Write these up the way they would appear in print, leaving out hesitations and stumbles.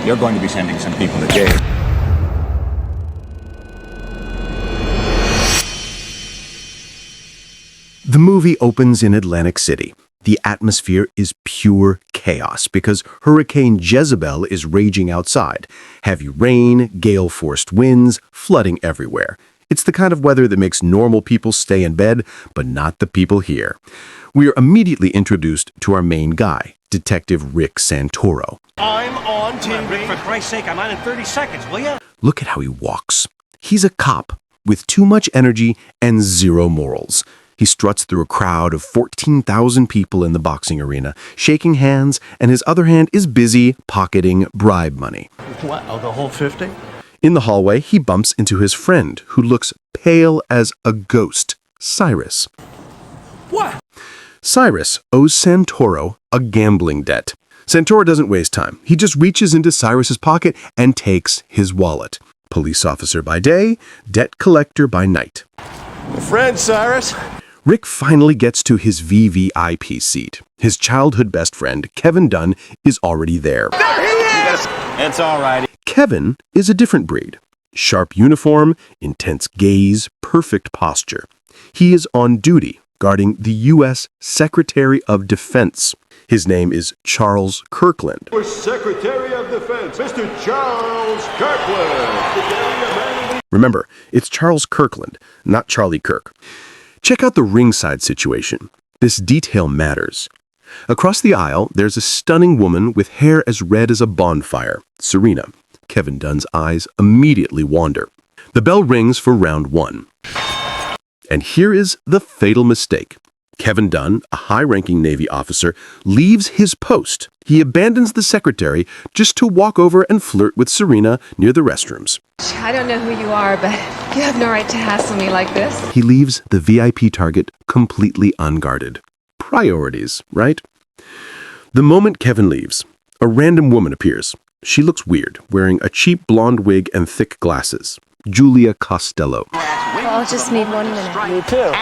You're going to be sending some people to jail. The movie opens in Atlantic City. The atmosphere is pure chaos because Hurricane Jezebel is raging outside. Heavy rain, gale-forced winds, flooding everywhere. It's the kind of weather that makes normal people stay in bed, but not the people here. We are immediately introduced to our main guy, Detective Rick Santoro. I'm on TV. Rick, for Christ's sake, I'm on in 30 seconds, will ya? Look at how he walks. He's a cop with too much energy and zero morals. He struts through a crowd of 14,000 people in the boxing arena, shaking hands, and his other hand is busy pocketing bribe money. Wow, the whole 50? In the hallway, he bumps into his friend, who looks pale as a ghost, Cyrus. What? Cyrus owes Santoro a gambling debt. Santoro doesn't waste time. He just reaches into Cyrus's pocket and takes his wallet. Police officer by day, debt collector by night. Friend, Cyrus. Rick finally gets to his VVIP seat. His childhood best friend, Kevin Dunn, is already there. There he is! It's all right. Kevin is a different breed. Sharp uniform, intense gaze, perfect posture. He is on duty, guarding the U.S. Secretary of Defense. His name is Charles Kirkland. Secretary of Defense, Mr. Charles Kirkland. Remember, it's Charles Kirkland, not Charlie Kirk. Check out the ringside situation. This detail matters. Across the aisle, there's a stunning woman with hair as red as a bonfire, Serena. Kevin Dunn's eyes immediately wander. The bell rings for round one. And here is the fatal mistake. Kevin Dunn, a high-ranking Navy officer, leaves his post. He abandons the secretary just to walk over and flirt with Serena near the restrooms. I don't know who you are, but you have no right to hassle me like this. He leaves the VIP target completely unguarded. Priorities, right? The moment Kevin leaves, a random woman appears. She looks weird, wearing a cheap blonde wig and thick glasses. Julia Costello. Well, I'll just need 1 minute. Me too.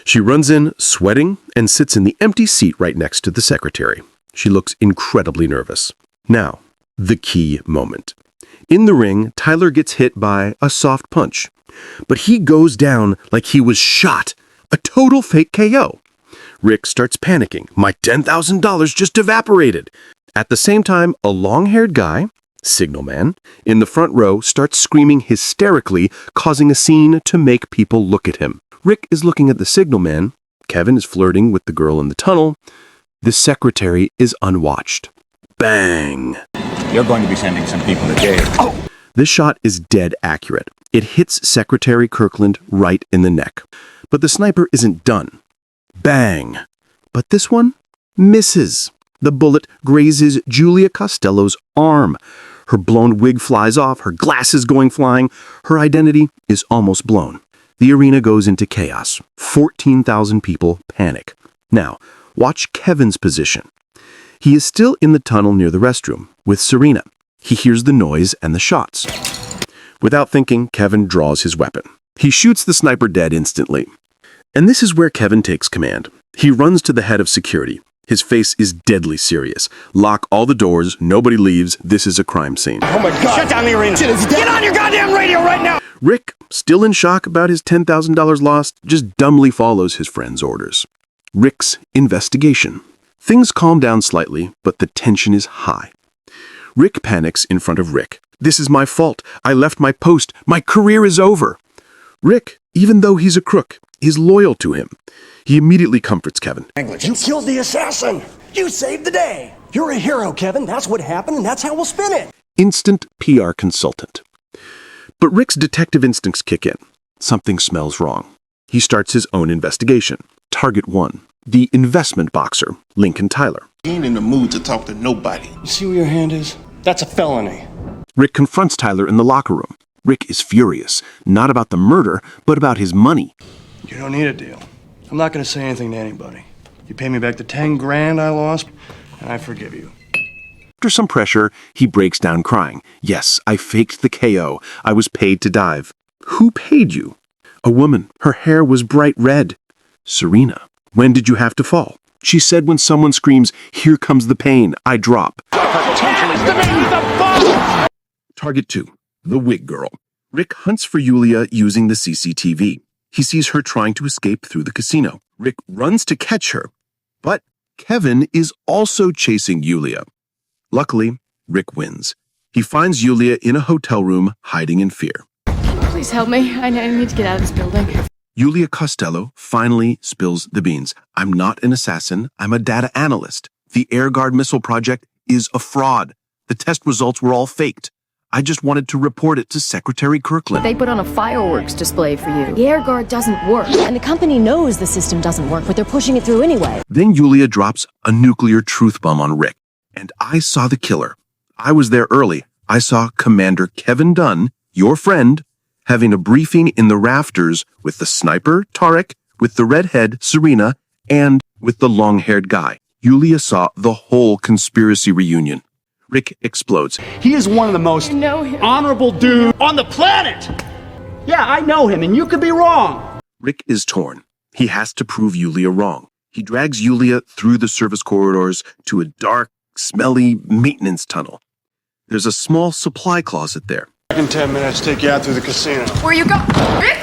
She runs in, sweating, and sits in the empty seat right next to the secretary. She looks incredibly nervous. Now, the key moment. In the ring, Tyler gets hit by a soft punch. But he goes down like he was shot. A total fake KO. Rick starts panicking. My $10,000 just evaporated. At the same time, a long-haired guy, signalman, in the front row starts screaming hysterically, causing a scene to make people look at him. Rick is looking at the signalman. Kevin is flirting with the girl in the tunnel. The secretary is unwatched. Bang! You're going to be sending some people to jail. Oh! This shot is dead accurate. It hits Secretary Kirkland right in the neck. But the sniper isn't done. Bang! But this one misses. The bullet grazes Julia Costello's arm. Her blown wig flies off, her glasses going flying. Her identity is almost blown. The arena goes into chaos. 14,000 people panic. Now, watch Kevin's position. He is still in the tunnel near the restroom with Serena. He hears the noise and the shots. Without thinking, Kevin draws his weapon. He shoots the sniper dead instantly. And this is where Kevin takes command. He runs to the head of security. His face is deadly serious. Lock all the doors, nobody leaves, this is a crime scene. Oh my God! Shut down the arena! Get on your goddamn radio right now! Rick, still in shock about his $10,000 lost, just dumbly follows his friend's orders. Rick's investigation. Things calm down slightly, but the tension is high. Rick panics in front of Rick. This is my fault. I left my post. My career is over. Rick, even though he's a crook, is loyal to him. He immediately comforts Kevin. You killed the assassin! You saved the day! You're a hero, Kevin. That's what happened, and that's how we'll spin it! Instant PR consultant. But Rick's detective instincts kick in. Something smells wrong. He starts his own investigation. Target 1. The investment boxer, Lincoln Tyler. He ain't in the mood to talk to nobody. You see where your hand is? That's a felony. Rick confronts Tyler in the locker room. Rick is furious, not about the murder, but about his money. You don't need a deal. I'm not going to say anything to anybody. You pay me back the 10 grand I lost, and I forgive you. After some pressure, he breaks down crying. Yes, I faked the KO. I was paid to dive. Who paid you? A woman. Her hair was bright red. Serena. When did you have to fall? She said when someone screams, "Here comes the pain," I drop. The potential is the bomb! Target 2. The Wig Girl. Rick hunts for Yulia using the CCTV. He sees her trying to escape through the casino. Rick runs to catch her, but Kevin is also chasing Yulia. Luckily, Rick wins. He finds Yulia in a hotel room, hiding in fear. Please help me. I need to get out of this building. Yulia Costello finally spills the beans. I'm not an assassin. I'm a data analyst. The Air Guard missile project is a fraud. The test results were all faked. I just wanted to report it to Secretary Kirkland. They put on a fireworks display for you. The Air Guard doesn't work, and the company knows the system doesn't work, but they're pushing it through anyway. Then Yulia drops a nuclear truth bomb on Rick, and I saw the killer. I was there early. I saw Commander Kevin Dunn, your friend, having a briefing in the rafters with the sniper, Tarek, with the redhead, Serena, and with the long-haired guy. Yulia saw the whole conspiracy reunion. Rick explodes. He is one of the most honorable dudes on the planet! Yeah, I know him, and you could be wrong. Rick is torn. He has to prove Yulia wrong. He drags Yulia through the service corridors to a dark, smelly maintenance tunnel. There's a small supply closet there. Back in 10 minutes, take you out through the casino. Where you go? Rick!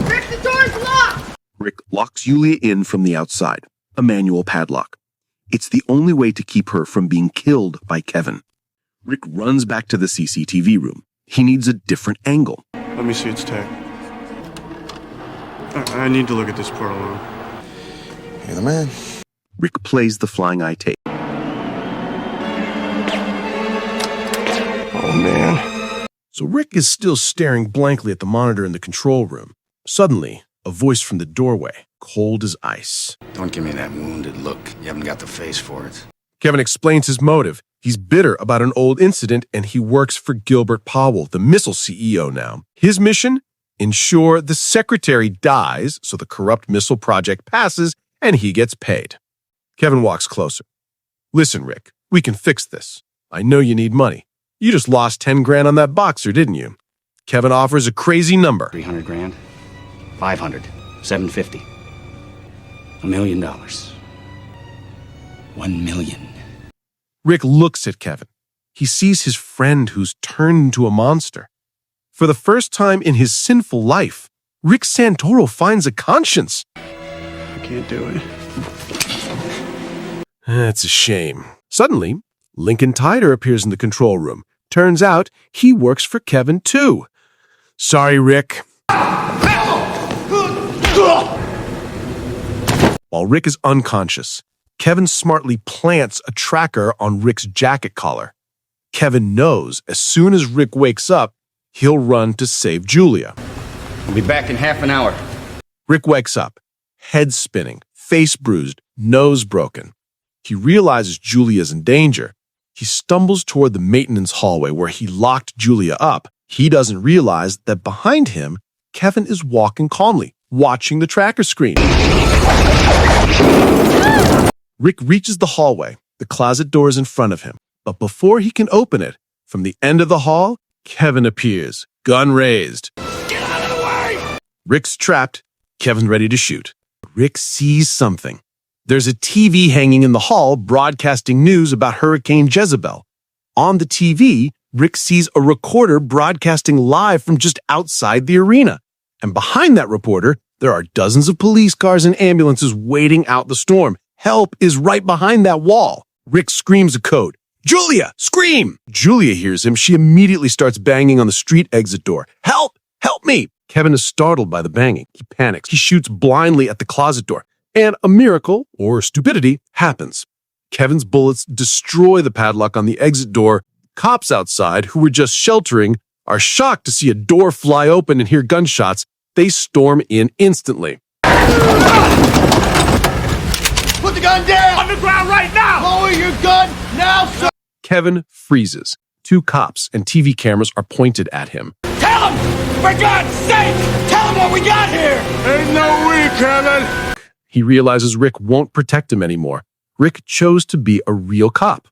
Rick, the door's locked! Rick locks Yulia in from the outside, a manual padlock. It's the only way to keep her from being killed by Kevin. Rick runs back to the CCTV room. He needs a different angle. Let me see its tag. I need to look at this part alone. You're the man. Rick plays the flying eye tape. Oh, man. So Rick is still staring blankly at the monitor in the control room. Suddenly, a voice from the doorway, cold as ice. Don't give me that wounded look. You haven't got the face for it. Kevin explains his motive. He's bitter about an old incident, and he works for Gilbert Powell, the missile CEO now. His mission? Ensure the secretary dies so the corrupt missile project passes and he gets paid. Kevin walks closer. Listen, Rick, we can fix this. I know you need money. You just lost 10 grand on that boxer, didn't you? Kevin offers a crazy number. 300 grand? 500. 750. $1 million. 1 million. Rick looks at Kevin. He sees his friend who's turned into a monster. For the first time in his sinful life, Rick Santoro finds a conscience. I can't do it. That's a shame. Suddenly, Lincoln Tyder appears in the control room. Turns out he works for Kevin too. Sorry, Rick. While Rick is unconscious, Kevin smartly plants a tracker on Rick's jacket collar. Kevin knows as soon as Rick wakes up, he'll run to save Julia. I'll be back in half an hour. Rick wakes up, head spinning, face bruised, nose broken. He realizes Julia's in danger. He stumbles toward the maintenance hallway where he locked Julia up. He doesn't realize that behind him, Kevin is walking calmly, watching the tracker screen. Rick reaches the hallway. The closet door is in front of him. But before he can open it, from the end of the hall, Kevin appears, gun raised. Get out of the way! Rick's trapped, Kevin ready to shoot. Rick sees something. There's a TV hanging in the hall broadcasting news about Hurricane Jezebel. On the TV, Rick sees a recorder broadcasting live from just outside the arena. And behind that reporter, there are dozens of police cars and ambulances waiting out the storm. Help is right behind that wall. Rick screams a code. Julia, scream! Julia hears him. She immediately starts banging on the street exit door. Help! Help me! Kevin is startled by the banging. He panics. He shoots blindly at the closet door. And a miracle, or stupidity, happens. Kevin's bullets destroy the padlock on the exit door. Cops outside, who were just sheltering, are shocked to see a door fly open and hear gunshots. They storm in instantly. Put the gun down! On the ground right now! Lower your gun now, sir! Kevin freezes. 2 cops and TV cameras are pointed at him. Tell him! For God's sake! Tell him what we got here! Ain't no we, Kevin! He realizes Rick won't protect him anymore. Rick chose to be a real cop.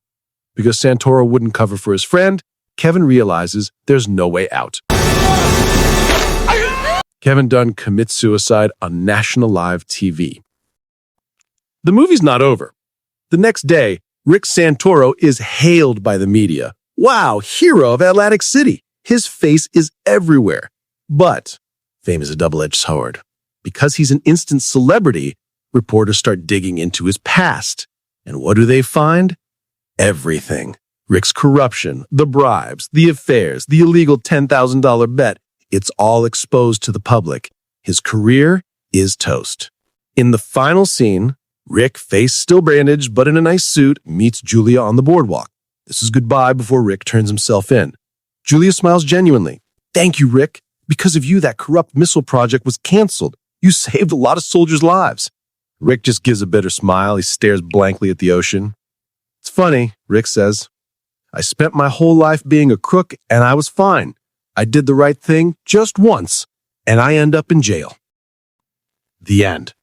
Because Santoro wouldn't cover for his friend, Kevin realizes there's no way out. Kevin Dunn commits suicide on national live TV. The movie's not over. The next day, Rick Santoro is hailed by the media. Wow, hero of Atlantic City. His face is everywhere. But fame is a double-edged sword. Because he's an instant celebrity, reporters start digging into his past. And what do they find? Everything. Rick's corruption, the bribes, the affairs, the illegal $10,000 bet. It's all exposed to the public. His career is toast. In the final scene, Rick, face still bandaged but in a nice suit, meets Julia on the boardwalk. This is goodbye before Rick turns himself in. Julia smiles genuinely. Thank you, Rick. Because of you, that corrupt missile project was canceled. You saved a lot of soldiers' lives. Rick just gives a bitter smile. He stares blankly at the ocean. It's funny, Rick says. I spent my whole life being a crook, and I was fine. I did the right thing just once, and I end up in jail. The end.